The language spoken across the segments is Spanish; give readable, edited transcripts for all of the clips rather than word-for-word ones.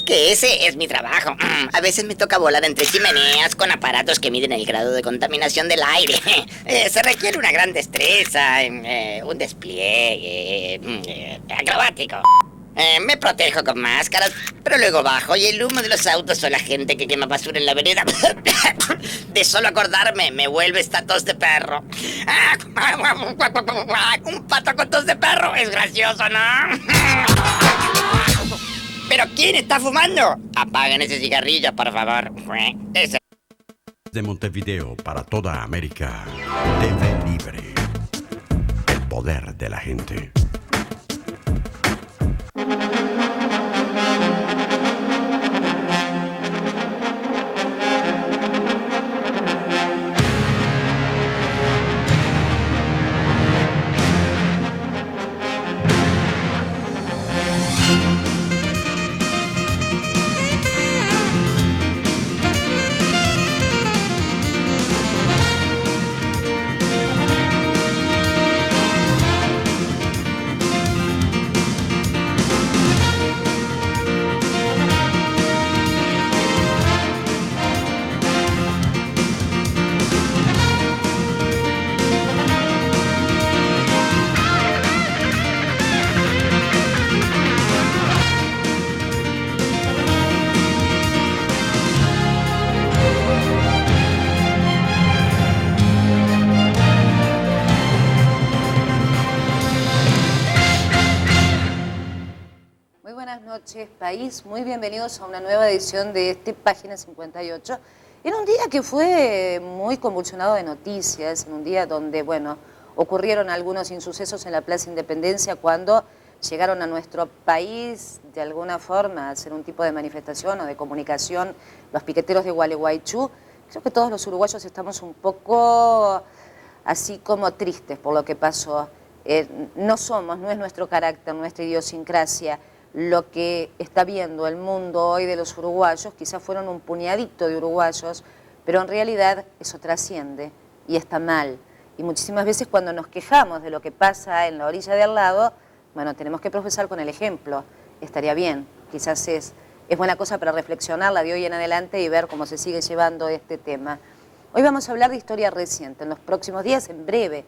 que ese es mi trabajo. A veces me toca volar entre chimeneas con aparatos que miden el grado de contaminación del aire. Se requiere una gran destreza, un despliegue acrobático. Me protejo con máscaras, pero luego bajo y el humo de los autos o la gente que quema basura en la vereda de solo acordarme me vuelve esta tos de perro. Un pato con tos de perro es gracioso, ¿no? ¿Pero quién está fumando? Apaguen ese cigarrillo, por favor. Ese. De Montevideo para toda América, TV Libre. El poder de la gente. País, muy bienvenidos a una nueva edición de Página 58. En un día que fue muy convulsionado de noticias, en un día donde, bueno, ocurrieron algunos insucesos en la Plaza Independencia cuando llegaron a nuestro país de alguna forma a hacer un tipo de manifestación o de comunicación los piqueteros de Gualeguaychú. Creo que todos los uruguayos estamos un poco así como tristes por lo que pasó. No es nuestro carácter, nuestra idiosincrasia. Lo que está viendo el mundo hoy de los uruguayos, quizás fueron un puñadito de uruguayos, pero en realidad eso trasciende y está mal. Y muchísimas veces cuando nos quejamos de lo que pasa en la orilla de al lado, bueno, tenemos que profesar con el ejemplo. Estaría bien, quizás es buena cosa para reflexionarla de hoy en adelante y ver cómo se sigue llevando este tema. Hoy vamos a hablar de historia reciente. En los próximos días, en breve,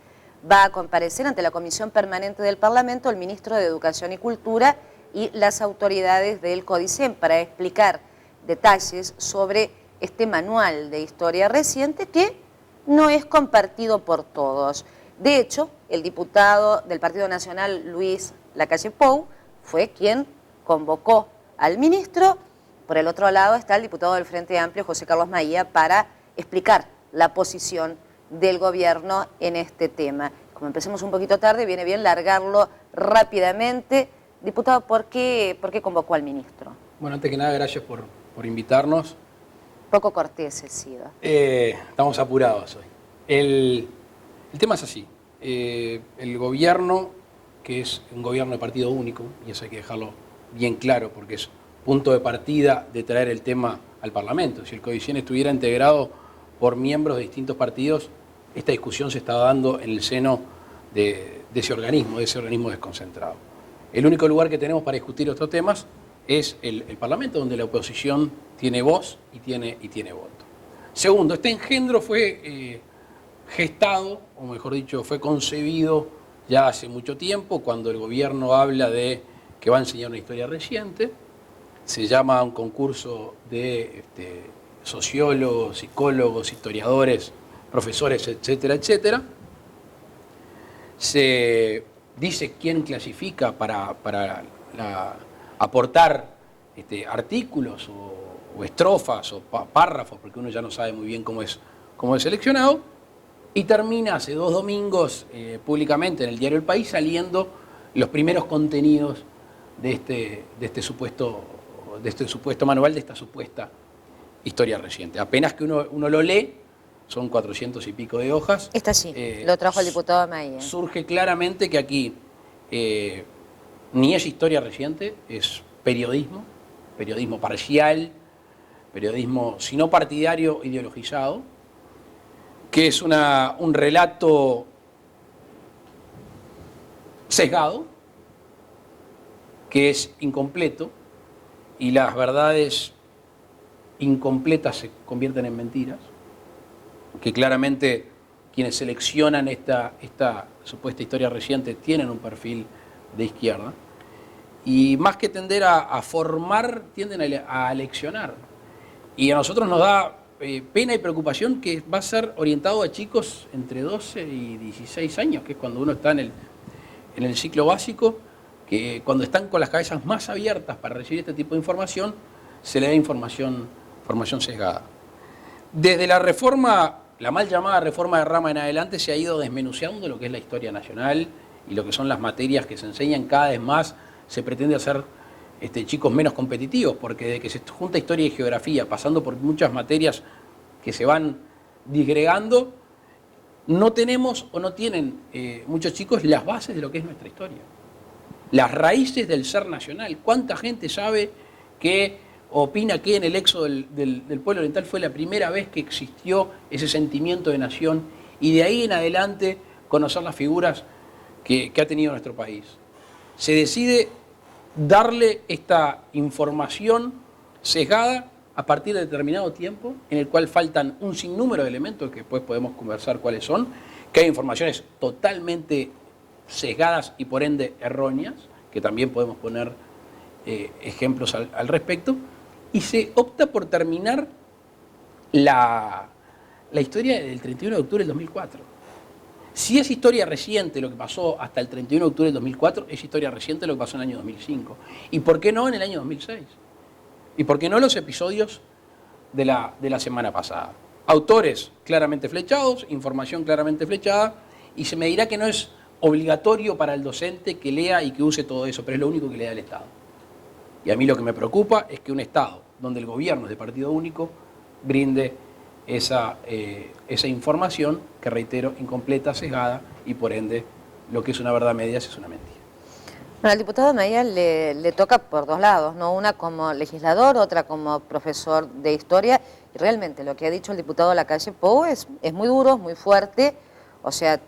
va a comparecer ante la Comisión Permanente del Parlamento el ministro de Educación y Cultura y las autoridades del CODICEN para explicar detalles sobre este manual de historia reciente que no es compartido por todos. De hecho, el diputado del Partido Nacional, Luis Lacalle Pou, fue quien convocó al ministro. Por el otro lado está el diputado del Frente Amplio, José Carlos Maía, para explicar la posición del gobierno en este tema. Como empecemos un poquito tarde, viene bien largarlo rápidamente. Diputado, ¿por qué convocó al ministro? Bueno, antes que nada, gracias por invitarnos. Poco cortés he sido. Estamos apurados hoy. El tema es así. El gobierno, que es un gobierno de partido único, y eso hay que dejarlo bien claro, porque es punto de partida de traer el tema al Parlamento. Si el CODICEN estuviera integrado por miembros de distintos partidos, esta discusión se está dando en el seno de ese organismo desconcentrado. El único lugar que tenemos para discutir estos temas es el Parlamento, donde la oposición tiene voz y tiene voto. Segundo, este engendro fue gestado, o mejor dicho, fue concebido ya hace mucho tiempo, cuando el gobierno habla de que va a enseñar una historia reciente. Se llama a un concurso de sociólogos, psicólogos, historiadores, profesores, etcétera, etcétera. Se dice quién clasifica para aportar artículos o estrofas o párrafos, porque uno ya no sabe muy bien cómo es seleccionado, y termina hace 2 domingos públicamente en el diario El País saliendo los primeros contenidos de este supuesto manual, de esta supuesta historia reciente. Apenas que uno lo lee, son 400 y pico de hojas. Esta sí, lo trajo el diputado Maía. Surge claramente que aquí ni es historia reciente, es periodismo parcial, periodismo si no partidario, ideologizado, que es un relato sesgado, que es incompleto, y las verdades incompletas se convierten en mentiras, que claramente quienes seleccionan esta supuesta historia reciente tienen un perfil de izquierda, y más que tender a formar, tienden a aleccionar. Y a nosotros nos da pena y preocupación que va a ser orientado a chicos entre 12 y 16 años, que es cuando uno está en el ciclo básico, que cuando están con las cabezas más abiertas para recibir este tipo de información, se le da información sesgada. Desde la reforma, la mal llamada reforma de Rama en adelante, se ha ido desmenuceando lo que es la historia nacional y lo que son las materias que se enseñan. Cada vez más se pretende hacer chicos menos competitivos, porque de que se junta historia y geografía, pasando por muchas materias que se van disgregando, no tenemos o no tienen muchos chicos las bases de lo que es nuestra historia. Las raíces del ser nacional. ¿Cuánta gente sabe que opina que en el éxodo del pueblo oriental fue la primera vez que existió ese sentimiento de nación, y de ahí en adelante conocer las figuras que ha tenido nuestro país? Se decide darle esta información sesgada a partir de determinado tiempo, en el cual faltan un sinnúmero de elementos que después podemos conversar cuáles son, que hay informaciones totalmente sesgadas y por ende erróneas, que también podemos poner ejemplos al respecto, y se opta por terminar la historia del 31 de octubre del 2004. Si es historia reciente lo que pasó hasta el 31 de octubre del 2004, es historia reciente lo que pasó en el año 2005. ¿Y por qué no en el año 2006? ¿Y por qué no los episodios de la semana pasada? Autores claramente flechados, información claramente flechada, y se me dirá que no es obligatorio para el docente que lea y que use todo eso, pero es lo único que le da el Estado. Y a mí lo que me preocupa es que un Estado donde el gobierno es de partido único brinde esa información que, reitero, incompleta, sesgada, y por ende lo que es una verdad media es una mentira. Bueno, al diputado Mejía le toca por dos lados, ¿no? Una como legislador, otra como profesor de historia, y realmente lo que ha dicho el diputado Lacalle Pou es muy duro, es muy fuerte, o sea,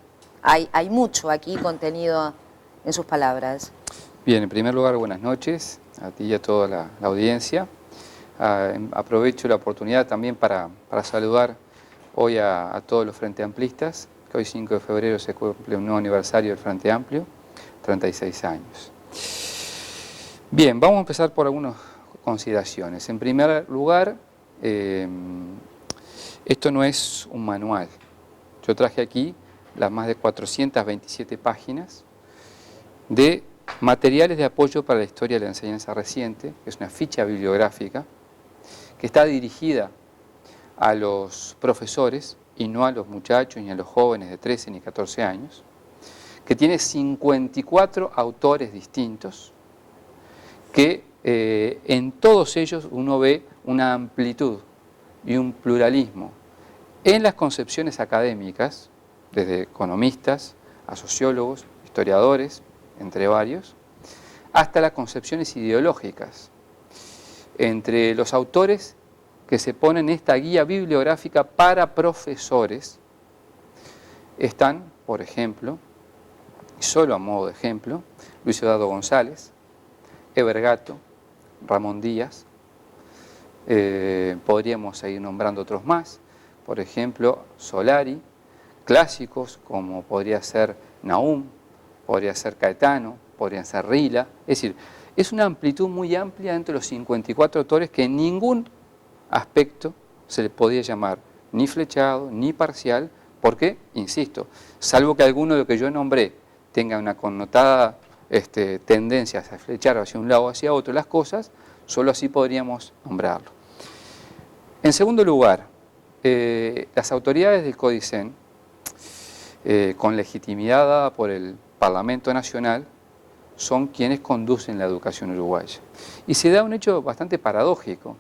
hay mucho aquí contenido en sus palabras. Bien, en primer lugar, buenas noches a ti y a toda la audiencia. Aprovecho la oportunidad también para saludar hoy a todos los Frente Amplistas, que hoy 5 de febrero se cumple un nuevo aniversario del Frente Amplio, 36 años. Bien, vamos a empezar por algunas consideraciones. En primer lugar, esto no es un manual. Yo traje aquí las más de 427 páginas de materiales de apoyo para la historia de la enseñanza reciente, que es una ficha bibliográfica, que está dirigida a los profesores y no a los muchachos ni a los jóvenes de 13 ni 14 años, que tiene 54 autores distintos, que en todos ellos uno ve una amplitud y un pluralismo en las concepciones académicas, desde economistas a sociólogos, historiadores, entre varios, hasta las concepciones ideológicas. Entre los autores que se ponen en esta guía bibliográfica para profesores están, por ejemplo, y solo a modo de ejemplo, Luis Eduardo González, Eber Gatto, Ramón Díaz, podríamos seguir nombrando otros más, por ejemplo, Solari, clásicos como podría ser Nahum, podría ser Caetano, podrían ser Rila, es decir, es una amplitud muy amplia entre los 54 autores que en ningún aspecto se le podía llamar ni flechado, ni parcial, porque, insisto, salvo que alguno de lo que yo nombré tenga una connotada tendencia a flechar hacia un lado o hacia otro las cosas, solo así podríamos nombrarlo. En segundo lugar, las autoridades del Codicen, con legitimidad dada por el Parlamento Nacional, son quienes conducen la educación uruguaya. Y se da un hecho bastante paradójico.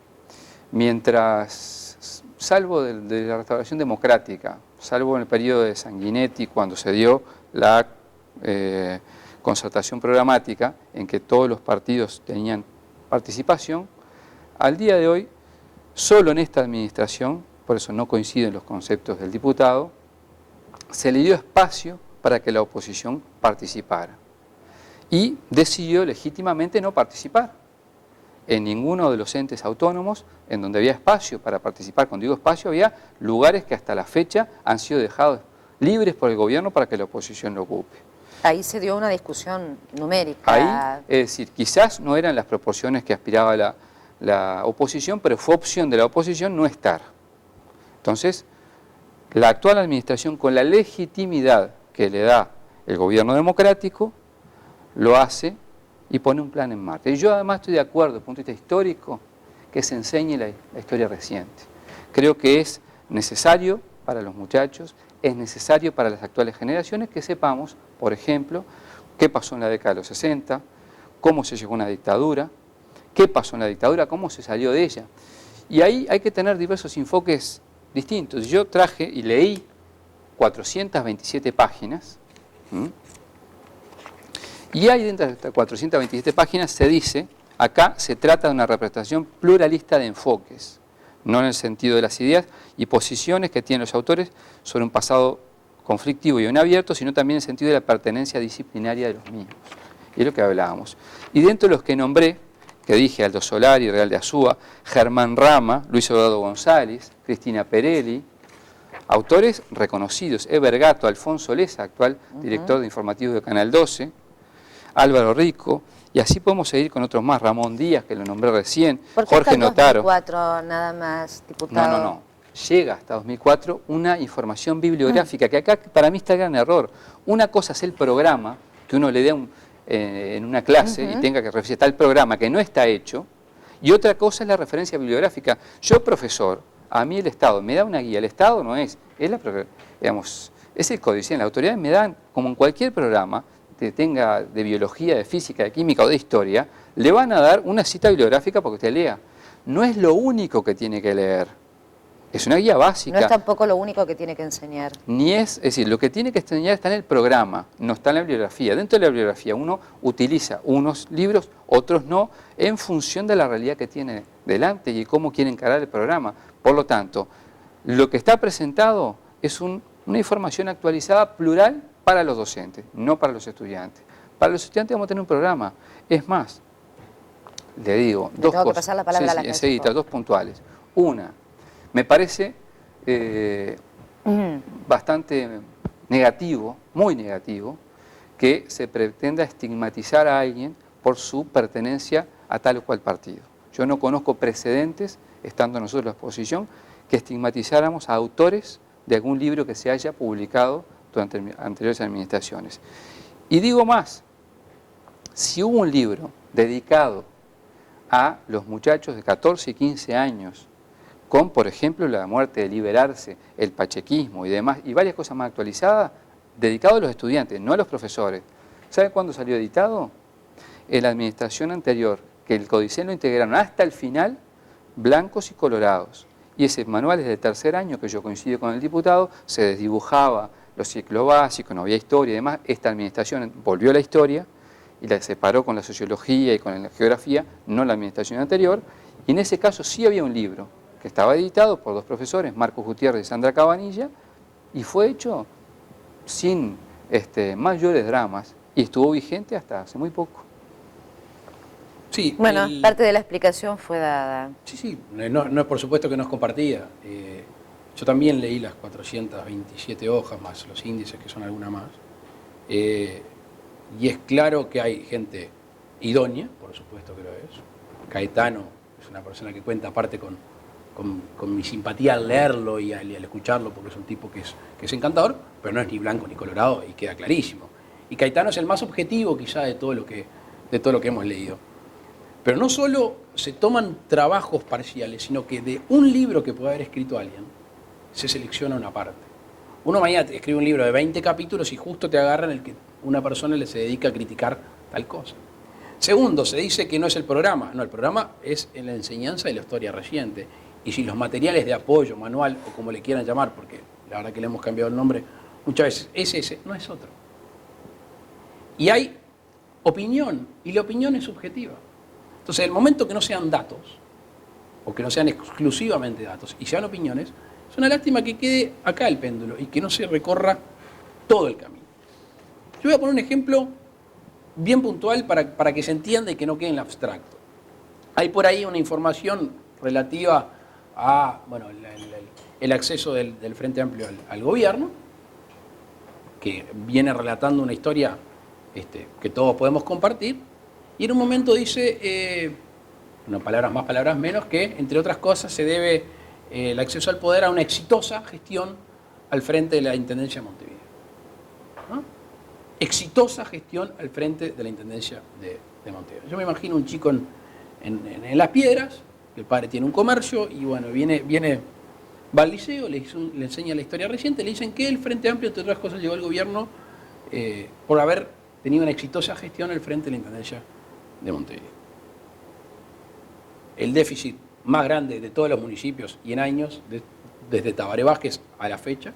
Mientras, salvo de la restauración democrática, salvo en el periodo de Sanguinetti, cuando se dio la concertación programática, en que todos los partidos tenían participación, al día de hoy, solo en esta administración, por eso no coinciden los conceptos del diputado, se le dio espacio para que la oposición participara. Y decidió legítimamente no participar. en ninguno de los entes autónomos en donde había espacio para participar. Cuando digo espacio, había lugares que hasta la fecha han sido dejados libres por el gobierno para que la oposición lo ocupe. Ahí se dio una discusión numérica. Ahí, es decir, quizás no eran las proporciones que aspiraba la oposición, pero fue opción de la oposición no estar. Entonces, la actual administración, con la legitimidad que le da el gobierno democrático, lo hace y pone un plan en marcha. Y yo además estoy de acuerdo, desde el punto de vista histórico, que se enseñe la historia reciente. Creo que es necesario para los muchachos, es necesario para las actuales generaciones que sepamos, por ejemplo, qué pasó en la década de los 60, cómo se llegó a una dictadura, qué pasó en la dictadura, cómo se salió de ella. Y ahí hay que tener diversos enfoques distintos. Yo traje y leí 427 páginas, y ahí dentro de estas 427 páginas se dice, acá se trata de una representación pluralista de enfoques, no en el sentido de las ideas y posiciones que tienen los autores sobre un pasado conflictivo y aún abierto, sino también en el sentido de la pertenencia disciplinaria de los mismos. Y es lo que hablábamos. Y dentro de los que nombré, que dije, Aldo Solari, Real de Azúa, Germán Rama, Luis Eduardo González, Cristina Perelli, autores reconocidos, Eber Gato, Alfonso Leza, actual director de informativos de Canal 12, Álvaro Rico, y así podemos seguir con otros más, Ramón Díaz, que lo nombré recién, Jorge Notaro. 2004 nada más, diputado. No. Llega hasta 2004 una información bibliográfica, que acá para mí está el gran error. Una cosa es el programa, que uno le dé en una clase y tenga que referirse al programa que no está hecho, y otra cosa es la referencia bibliográfica. Yo, profesor, a mí el Estado me da una guía, el Estado no es digamos, es el códice, la autoridad me dan, como en cualquier programa, que tenga de biología, de física, de química o de historia, le van a dar una cita bibliográfica para que usted lea. No es lo único que tiene que leer. Es una guía básica. No es tampoco lo único que tiene que enseñar. Es decir, lo que tiene que enseñar está en el programa, no está en la bibliografía. Dentro de la bibliografía uno utiliza unos libros, otros no, en función de la realidad que tiene delante y cómo quiere encarar el programa. Por lo tanto, lo que está presentado es una información actualizada plural para los docentes, no para los estudiantes. Para los estudiantes vamos a tener un programa. Es más, le digo, dos cosas. Que pasar la palabra a la enseguida, dos puntuales. Una, me parece bastante negativo, muy negativo, que se pretenda estigmatizar a alguien por su pertenencia a tal o cual partido. Yo no conozco precedentes, estando nosotros en la oposición, que estigmatizáramos a autores de algún libro que se haya publicado durante anteriores administraciones. Y digo más, si hubo un libro dedicado a los muchachos de 14 y 15 años, con, por ejemplo, la muerte de liberarse, el pachequismo y demás, y varias cosas más actualizadas, dedicado a los estudiantes, no a los profesores. ¿Sabe cuándo salió editado? En la administración anterior, que el códice lo integraron hasta el final, blancos y colorados. Y ese manual es de tercer año, que yo coincido con el diputado, se desdibujaba los ciclos básicos, no había historia y demás. Esta administración volvió a la historia y la separó con la sociología y con la geografía, no la administración anterior. Y en ese caso sí había un libro que estaba editado por dos profesores, Marcos Gutiérrez y Sandra Cabanilla, y fue hecho sin mayores dramas y estuvo vigente hasta hace muy poco. Sí, bueno, parte de la explicación fue dada. Sí, no, por supuesto que no es compartida. Yo también leí las 427 hojas, más los índices, que son alguna más. Y es claro que hay gente idónea, por supuesto que lo es. Caetano es una persona que cuenta aparte con mi simpatía al leerlo y al escucharlo, porque es un tipo que es encantador, pero no es ni blanco ni colorado, y queda clarísimo. Y Caetano es el más objetivo quizá de todo lo que hemos leído. Pero no solo se toman trabajos parciales, sino que de un libro que puede haber escrito alguien, se selecciona una parte. Uno mañana escribe un libro de 20 capítulos y justo te agarra en el que una persona se dedica a criticar tal cosa. Segundo, se dice que no es el programa. No, el programa es en la enseñanza de la historia reciente. Y si los materiales de apoyo, manual, o como le quieran llamar, porque la verdad que le hemos cambiado el nombre muchas veces, es ese, no es otro. Y hay opinión, y la opinión es subjetiva. Entonces, el momento que no sean datos, o que no sean exclusivamente datos, y sean opiniones, es una lástima que quede acá el péndulo y que no se recorra todo el camino. Yo voy a poner un ejemplo bien puntual para que se entienda y que no quede en el abstracto. Hay por ahí una información relativa a bueno, el acceso del Frente Amplio al gobierno, que viene relatando una historia que todos podemos compartir, y en un momento dice, palabras más, palabras menos, que entre otras cosas se debe el acceso al poder a una exitosa gestión al frente de la Intendencia de Montevideo. ¿No? Exitosa gestión al frente de la Intendencia de Montevideo. Yo me imagino un chico en Las Piedras, que el padre tiene un comercio, y bueno, va al liceo, le enseña la historia reciente, le dicen que el Frente Amplio, entre otras cosas, llegó al gobierno por haber tenido una exitosa gestión al frente de la Intendencia de Montevideo. El déficit más grande de todos los municipios y en años, desde Tabaré Vázquez a la fecha.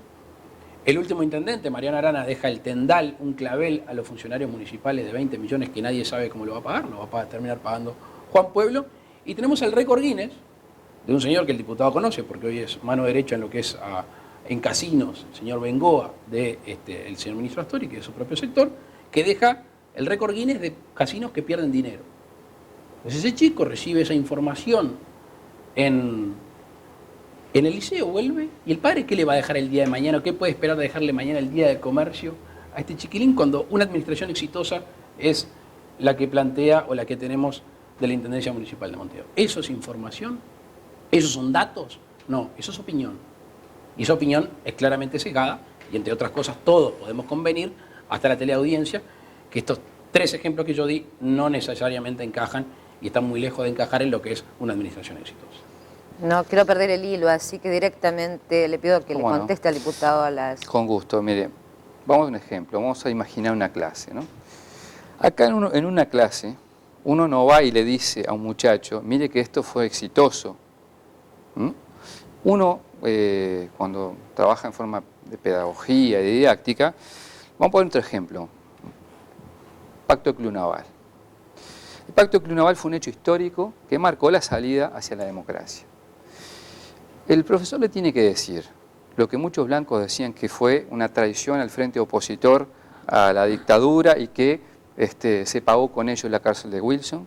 El último intendente, Mariano Arana, deja el tendal, un clavel a los funcionarios municipales de 20 millones que nadie sabe cómo lo va a pagar, lo va a terminar pagando Juan Pueblo. Y tenemos el récord Guinness de un señor que el diputado conoce, porque hoy es mano derecha en lo que es en casinos, el señor Bengoa, el señor ministro Astori, que es de su propio sector, que deja el récord Guinness de casinos que pierden dinero. Entonces ese chico recibe esa información en el liceo, vuelve, y el padre, ¿qué le va a dejar el día de mañana? ¿Qué puede esperar de dejarle mañana el día de comercio a este chiquilín cuando una administración exitosa es la que plantea o la que tenemos de la Intendencia Municipal de Montevideo? ¿Eso es información? ¿Esos son datos? No, eso es opinión. Y esa opinión es claramente sesgada, y entre otras cosas todos podemos convenir, hasta la teleaudiencia, que estos 3 ejemplos que yo di no necesariamente encajan y están muy lejos de encajar en lo que es una administración exitosa. No quiero perder el hilo, así que directamente le pido que le conteste al diputado a las... Con gusto, mire, vamos a un ejemplo, vamos a imaginar una clase, ¿no? Acá en una clase, uno no va y le dice a un muchacho, mire que esto fue exitoso. Uno, cuando trabaja en forma de pedagogía y de didáctica, vamos a poner otro ejemplo, Pacto de Club Naval. El Pacto de Club Naval fue un hecho histórico que marcó la salida hacia la democracia. El profesor le tiene que decir lo que muchos blancos decían que fue una traición al frente opositor a la dictadura y que se pagó con ello en la cárcel de Wilson.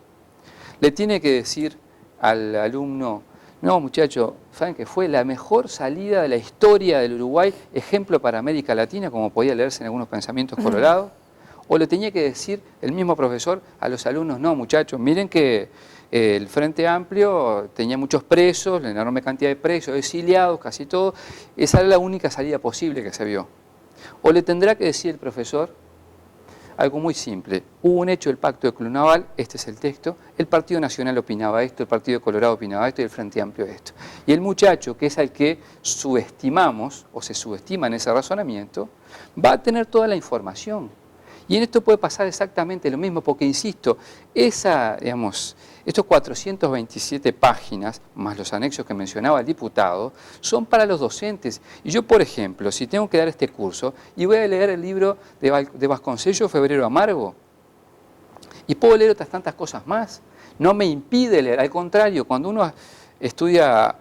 Le tiene que decir al alumno, no muchacho, saben que fue la mejor salida de la historia del Uruguay, ejemplo para América Latina, como podía leerse en algunos pensamientos colorados. O le tenía que decir el mismo profesor a los alumnos, no muchachos, miren que el Frente Amplio tenía muchos presos, una enorme cantidad de presos, exiliados, casi todo. Esa era la única salida posible que se vio. O le tendrá que decir el profesor algo muy simple. Hubo un hecho del Pacto de Club Naval, este es el texto, el Partido Nacional opinaba esto, el Partido Colorado opinaba esto y el Frente Amplio esto. Y el muchacho, que es al que subestimamos o se subestima en ese razonamiento, va a tener toda la información. Y en esto puede pasar exactamente lo mismo, porque insisto, estos 427 páginas, más los anexos que mencionaba el diputado, son para los docentes. Y yo, por ejemplo, si tengo que dar este curso y voy a leer el libro de Vasconcellos, Febrero Amargo, y puedo leer otras tantas cosas más, no me impide leer. Al contrario, cuando uno estudia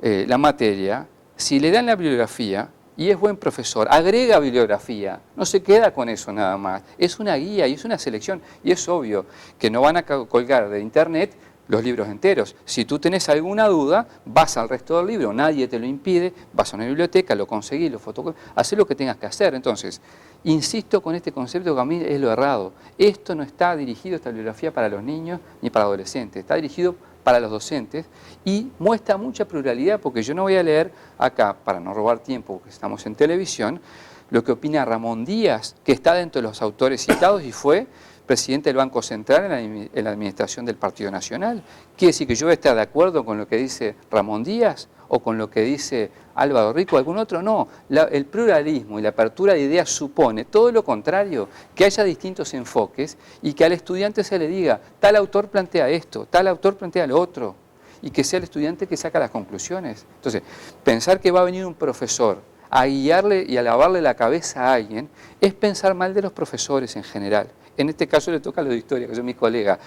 la materia, si le dan la bibliografía, y es buen profesor, agrega bibliografía, no se queda con eso nada más, es una guía y es una selección, y es obvio que no van a colgar de internet los libros enteros. Si tú tenés alguna duda, vas al resto del libro, nadie te lo impide, vas a una biblioteca, lo conseguís, lo fotocopias, haces lo que tengas que hacer. Entonces, insisto con este concepto que a mí es lo errado. Esto no está dirigido, esta bibliografía, para los niños ni para adolescentes, está dirigido para los docentes y muestra mucha pluralidad, porque yo no voy a leer acá, para no robar tiempo, porque estamos en televisión, lo que opina Ramón Díaz, que está dentro de los autores citados y fue presidente del Banco Central en la administración del Partido Nacional. ¿Quiere decir que yo voy a estar de acuerdo con lo que dice Ramón Díaz o con lo que dice Álvaro Rico o algún otro? No, el pluralismo y la apertura de ideas supone todo lo contrario, que haya distintos enfoques y que al estudiante se le diga, tal autor plantea esto, tal autor plantea lo otro, y que sea el estudiante que saca las conclusiones. Entonces, pensar que va a venir un profesor a guiarle y a lavarle la cabeza a alguien es pensar mal de los profesores en general. En este caso le toca a lo de historia, que es mi colega.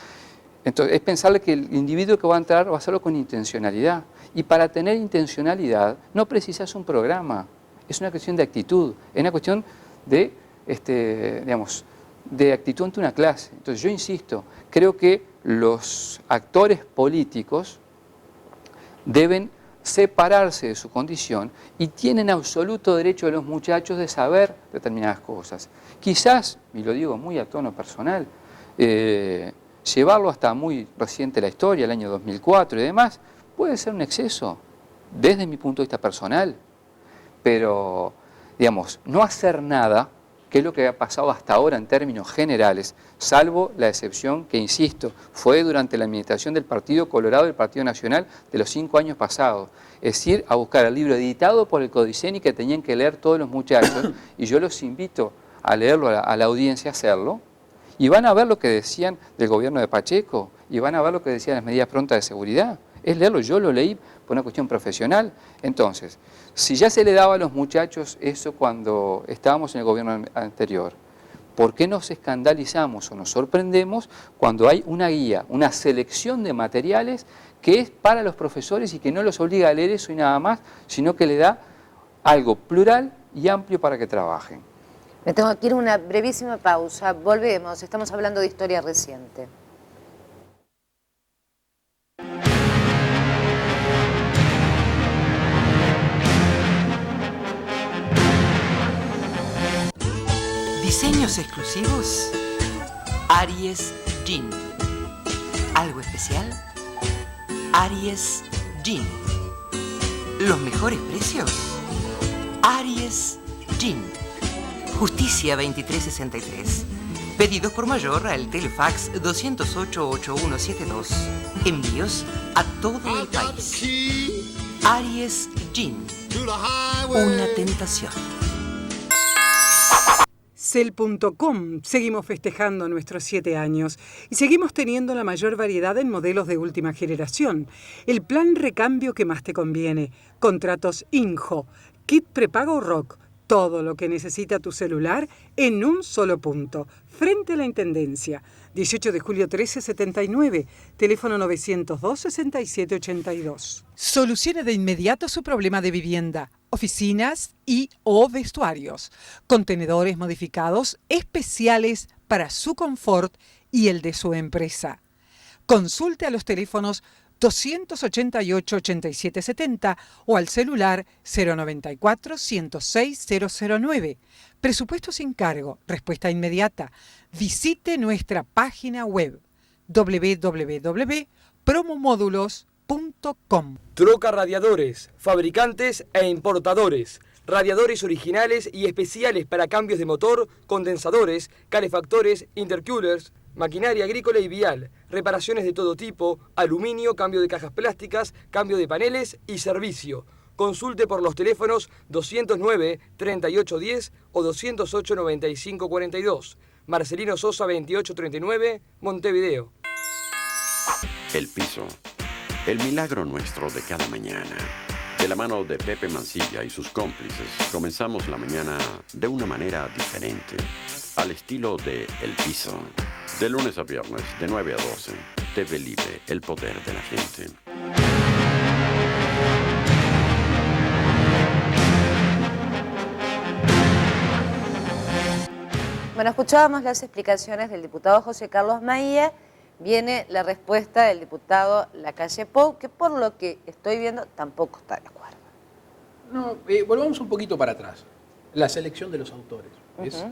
Entonces, es pensarle que el individuo que va a entrar va a hacerlo con intencionalidad. Y para tener intencionalidad no precisas un programa, es una cuestión de actitud, es una cuestión de, de actitud ante una clase. Entonces yo insisto, creo que los actores políticos deben separarse de su condición y tienen absoluto derecho de los muchachos de saber determinadas cosas. Quizás, y lo digo muy a tono personal, llevarlo hasta muy reciente la historia, el año 2004 y demás, puede ser un exceso desde mi punto de vista personal, pero, digamos, no hacer nada, que es lo que ha pasado hasta ahora en términos generales, salvo la excepción que, insisto, fue durante la administración del Partido Colorado y del Partido Nacional de los 5 años pasados. Es decir, a buscar el libro editado por el Codiceni que tenían que leer todos los muchachos, y yo los invito a leerlo a la audiencia, a hacerlo, y van a ver lo que decían del gobierno de Pacheco, y van a ver lo que decían las medidas prontas de seguridad. Es leerlo, yo lo leí por una cuestión profesional. Entonces, si ya se le daba a los muchachos eso cuando estábamos en el gobierno anterior, ¿por qué nos escandalizamos o nos sorprendemos cuando hay una guía, una selección de materiales que es para los profesores y que no los obliga a leer eso y nada más, sino que le da algo plural y amplio para que trabajen? Me tengo que ir a una brevísima pausa. Volvemos. Estamos hablando de historia reciente. Diseños exclusivos. Aries Jean. ¿Algo especial? Aries Jean. ¿Los mejores precios? Aries Jean. Justicia 2363. Pedidos por mayor al Telefax 208-8172. Envíos a todo el país. Aries Jean. Una tentación. Cell.com. Seguimos festejando nuestros 7 años y seguimos teniendo la mayor variedad en modelos de última generación. El plan recambio que más te conviene. Contratos Injo, kit prepago Rock. Todo lo que necesita tu celular en un solo punto. Frente a la Intendencia. 18 de julio 1379. Teléfono 902-6782. Solucione de inmediato su problema de vivienda. Oficinas y o vestuarios. Contenedores modificados especiales para su confort y el de su empresa. Consulte a los teléfonos 288-8770 o al celular 094-106-009. Presupuesto sin cargo, respuesta inmediata. Visite nuestra página web www.promomódulos.com. Troca Radiadores, fabricantes e importadores. Radiadores originales y especiales para cambios de motor, condensadores, calefactores, intercoolers, maquinaria agrícola y vial, reparaciones de todo tipo, aluminio, cambio de cajas plásticas, cambio de paneles y servicio. Consulte por los teléfonos 209-3810 o 208-9542. Marcelino Sosa 2839, Montevideo. El piso. El milagro nuestro de cada mañana. De la mano de Pepe Mancilla y sus cómplices, comenzamos la mañana de una manera diferente, al estilo de El Piso. De lunes a viernes, de 9 a 12, TV Libre, el poder de la gente. Bueno, escuchábamos las explicaciones del diputado José Carlos Maía. Viene la respuesta del diputado Lacalle Pou, que por lo que estoy viendo tampoco está de acuerdo. No, volvamos un poquito para atrás. La selección de los autores es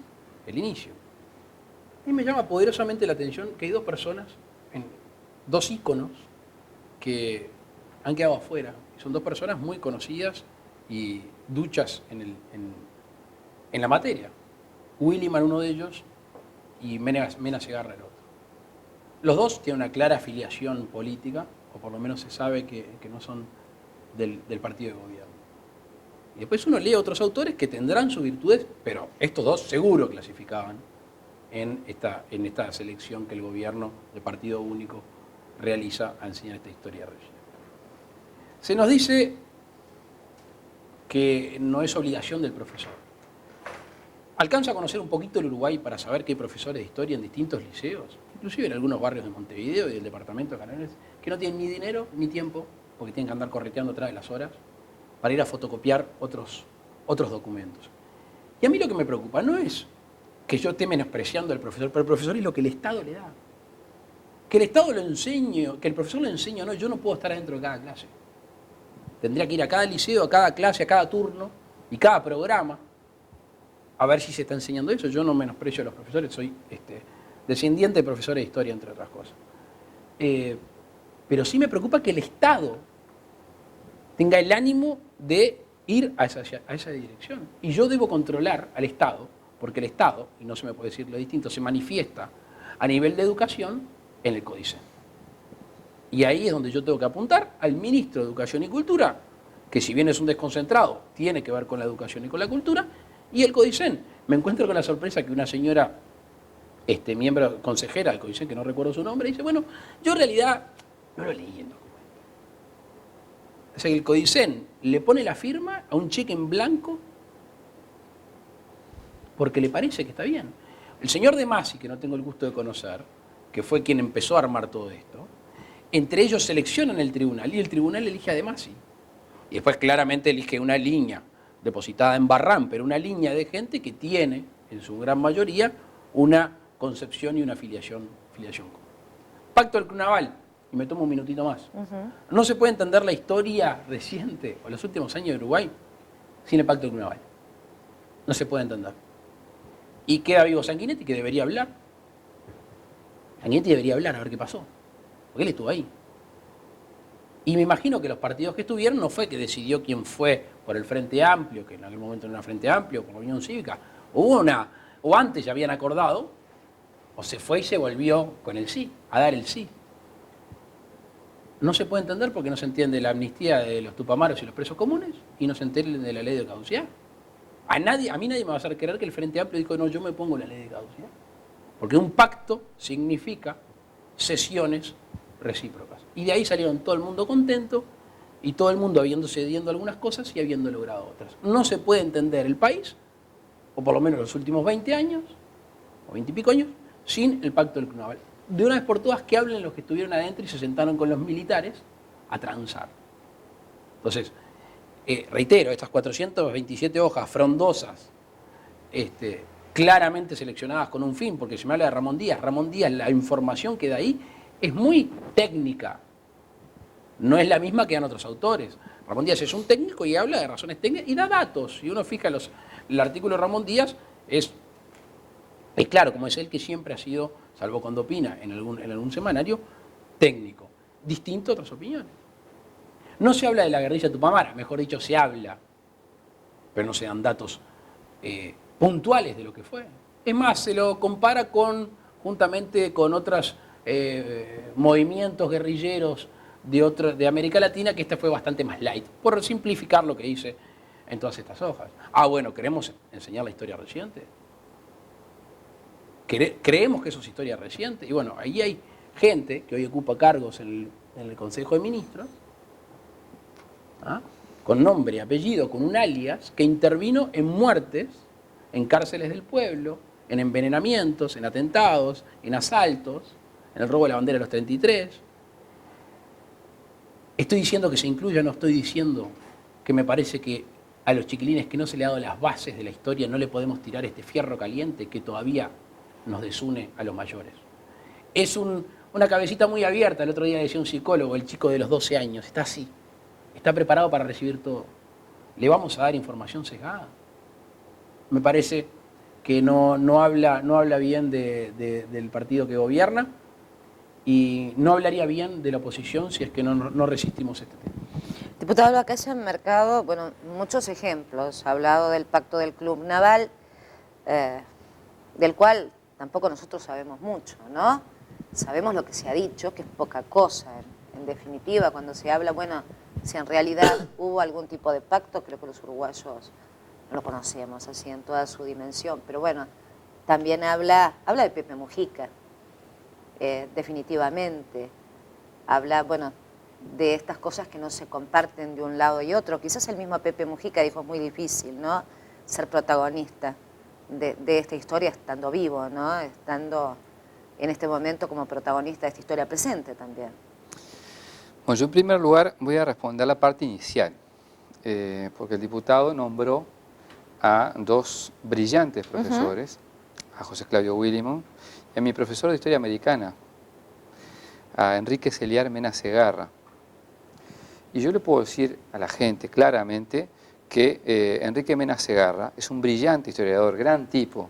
el inicio. Y me llama poderosamente la atención que hay dos personas, dos íconos, que han quedado afuera. Son dos personas muy conocidas y duchas en la materia. Williman, uno de ellos, y Mena Segarra, el otro. Los dos tienen una clara afiliación política, o por lo menos se sabe que no son del partido de gobierno. Y después uno lee a otros autores que tendrán sus virtudes, pero estos dos seguro clasificaban en esta selección que el gobierno de partido único realiza a enseñar esta historia reciente. Se nos dice que no es obligación del profesor. ¿Alcanza a conocer un poquito el Uruguay para saber que hay profesores de historia en distintos liceos? Inclusive en algunos barrios de Montevideo y del departamento de Canelones, que no tienen ni dinero ni tiempo, porque tienen que andar correteando atrás de las horas, para ir a fotocopiar otros documentos. Y a mí lo que me preocupa no es que yo esté menospreciando al profesor, pero el profesor es lo que el Estado le da. Que el Estado lo enseñe, que el profesor lo enseñe o no, yo no puedo estar adentro de cada clase. Tendría que ir a cada liceo, a cada clase, a cada turno y cada programa a ver si se está enseñando eso. Yo no menosprecio a los profesores, soy descendiente de profesores de historia, entre otras cosas. Pero sí me preocupa que el Estado tenga el ánimo de ir a esa dirección. Y yo debo controlar al Estado, porque el Estado, y no se me puede decir lo distinto, se manifiesta a nivel de educación en el Códice. Y ahí es donde yo tengo que apuntar al ministro de Educación y Cultura, que si bien es un desconcentrado, tiene que ver con la educación y con la cultura, y el Codicen. Me encuentro con la sorpresa que una señora, miembro consejera del Codicen, que no recuerdo su nombre, dice, bueno, yo en realidad no lo leí el documento. O sea, que el Codicen le pone la firma a un cheque en blanco porque le parece que está bien. El señor De Masi, que no tengo el gusto de conocer, que fue quien empezó a armar todo esto, entre ellos seleccionan el tribunal y el tribunal elige a De Masi. Y después claramente elige una línea depositada en Barran, pero una línea de gente que tiene, en su gran mayoría, una concepción y una filiación común. Pacto del Club Naval, y me tomo un minutito más. No se puede entender la historia reciente o los últimos años de Uruguay sin el Pacto del Club Naval. No se puede entender. Y queda vivo Sanguinetti, que debería hablar. Sanguinetti debería hablar, a ver qué pasó. Porque él estuvo ahí. Y me imagino que los partidos que estuvieron no fue que decidió quién fue por el Frente Amplio, que en aquel momento no era Frente Amplio, por la Unión Cívica. O antes ya habían acordado, o se fue y se volvió con el sí, a dar el sí. No se puede entender porque no se entiende la amnistía de los tupamaros y los presos comunes y no se entiende de la ley de caducidad. A mí nadie me va a hacer creer que el Frente Amplio dijo, no, yo me pongo la ley de caducidad. Porque un pacto significa cesiones recíprocas. Y de ahí salieron todo el mundo contento y todo el mundo habiendo cediendo algunas cosas y habiendo logrado otras. No se puede entender el país, o por lo menos los últimos 20 años, o 20 y pico años, sin el Pacto del Club Naval. De una vez por todas que hablen los que estuvieron adentro y se sentaron con los militares a transar. Entonces, reitero, estas 427 hojas frondosas, claramente seleccionadas con un fin, porque se me habla de Ramón Díaz. Ramón Díaz, la información que da ahí es muy técnica. No es la misma que dan otros autores. Ramón Díaz es un técnico y habla de razones técnicas y da datos. Si uno fija el artículo de Ramón Díaz, es claro, como es él que siempre ha sido, salvo cuando opina en algún semanario, técnico. Distinto a otras opiniones. No se habla de la guerrilla tupamara, mejor dicho, se habla, pero no se dan datos puntuales de lo que fue. Es más, se lo compara juntamente con otros movimientos guerrilleros de América Latina, que este fue bastante más light, por simplificar lo que dice en todas estas hojas. Bueno, ¿queremos enseñar la historia reciente? ¿Creemos que eso es historia reciente? Y bueno, ahí hay gente que hoy ocupa cargos en el Consejo de Ministros, con nombre y apellido, con un alias, que intervino en muertes, en cárceles del pueblo, en envenenamientos, en atentados, en asaltos, en el robo de la bandera de los 33. Estoy diciendo que se incluya, no estoy diciendo que me parece que a los chiquilines que no se le ha dado las bases de la historia no le podemos tirar este fierro caliente que todavía nos desune a los mayores. Es una cabecita muy abierta. El otro día decía un psicólogo, el chico de los 12 años, está así, está preparado para recibir todo. ¿Le vamos a dar información sesgada? Me parece que no habla bien del partido que gobierna y no hablaría bien de la oposición si es que no resistimos este tema. Diputado Lacalle, han marcado muchos ejemplos. Ha hablado del Pacto del Club Naval, del cual tampoco nosotros sabemos mucho, ¿no? Sabemos lo que se ha dicho, que es poca cosa. En definitiva, cuando se habla, si en realidad hubo algún tipo de pacto, creo que los uruguayos no lo conocemos así en toda su dimensión. Pero también habla de Pepe Mujica, definitivamente. Habla, de estas cosas que no se comparten de un lado y otro. Quizás el mismo Pepe Mujica dijo, es muy difícil, ¿no?, ser protagonista de esta historia estando vivo, ¿no?, estando en este momento como protagonista de esta historia presente también. Bueno, yo en primer lugar voy a responder la parte inicial, porque el diputado nombró a dos brillantes profesores, a José Claudio Willimon, y a mi profesor de Historia Americana, a Enrique Celiar Mena Segarra. Y yo le puedo decir a la gente claramente que Enrique Mena Segarra es un brillante historiador, gran tipo,